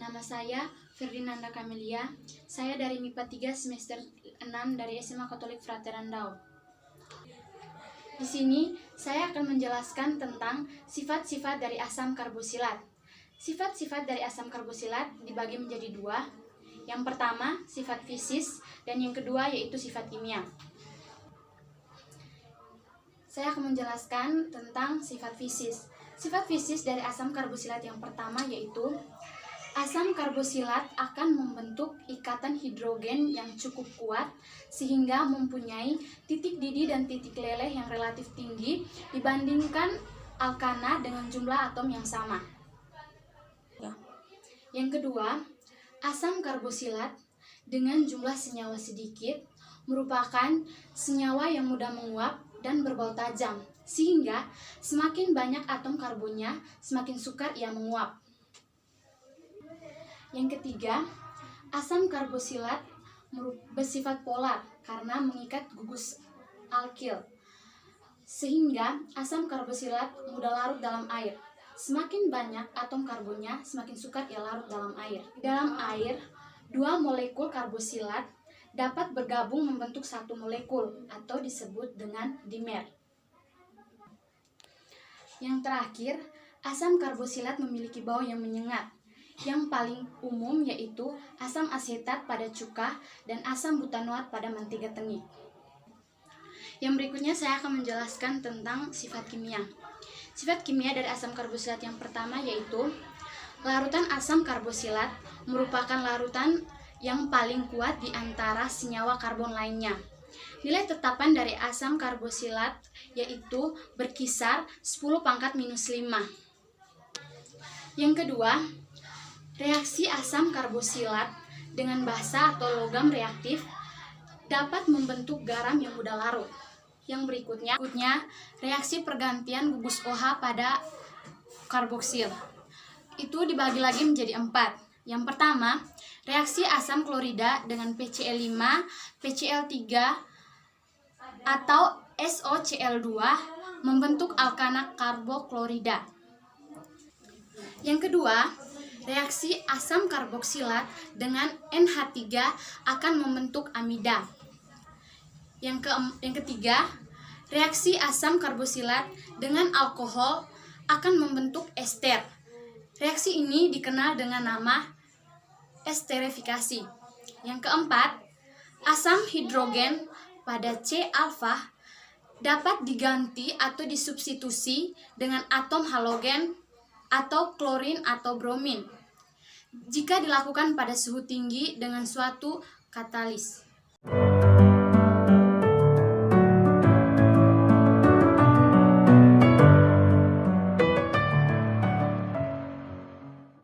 Nama saya Ferdinanda Camelia. Saya dari MIPA 3 semester 6 dari SMA Katolik Frater Andau. Di sini saya akan menjelaskan tentang sifat-sifat dari asam karboksilat. Sifat-sifat dari asam karboksilat dibagi menjadi dua. Yang pertama, sifat fisis, dan yang kedua yaitu sifat kimia. Saya akan menjelaskan tentang sifat fisis. Sifat fisis dari asam karboksilat yang pertama yaitu asam karboksilat akan membentuk ikatan hidrogen yang cukup kuat sehingga mempunyai titik didih dan titik leleh yang relatif tinggi dibandingkan alkana dengan jumlah atom yang sama. Yang kedua, asam karboksilat dengan jumlah senyawa sedikit merupakan senyawa yang mudah menguap dan berbau tajam, sehingga semakin banyak atom karbonnya, semakin sukar ia menguap. Yang ketiga, asam karboksilat bersifat polar karena mengikat gugus alkil, sehingga asam karboksilat mudah larut dalam air. Semakin banyak atom karbonnya, semakin sukar ia larut dalam air. Dalam air, dua molekul karboksilat dapat bergabung membentuk satu molekul atau disebut dengan dimer. Yang terakhir, asam karboksilat memiliki bau yang menyengat. Yang paling umum yaitu asam asetat pada cuka dan asam butanoat pada mentega tengik. Yang berikutnya saya akan menjelaskan tentang sifat kimia. Sifat kimia dari asam karboksilat yang pertama yaitu larutan asam karboksilat merupakan larutan yang paling kuat di antara senyawa karbon lainnya. Nilai tetapan dari asam karboksilat yaitu berkisar 10⁻⁻⁵. Yang kedua, reaksi asam karboksilat dengan basa atau logam reaktif dapat membentuk garam yang mudah larut. Yang berikutnya reaksi pergantian gugus OH pada karboksil. Itu dibagi lagi menjadi 4. Yang pertama, reaksi asam klorida dengan PCl5, PCl3, atau SOCl2 membentuk alkana karboklorida. Yang kedua, reaksi asam karboksilat dengan NH3 akan membentuk amida. Yang ketiga, reaksi asam karboksilat dengan alkohol akan membentuk ester. Reaksi ini dikenal dengan nama esterifikasi. Yang keempat, asam hidrogen pada C-alfa dapat diganti atau disubstitusi dengan atom halogen atau klorin atau bromin jika dilakukan pada suhu tinggi dengan suatu katalis.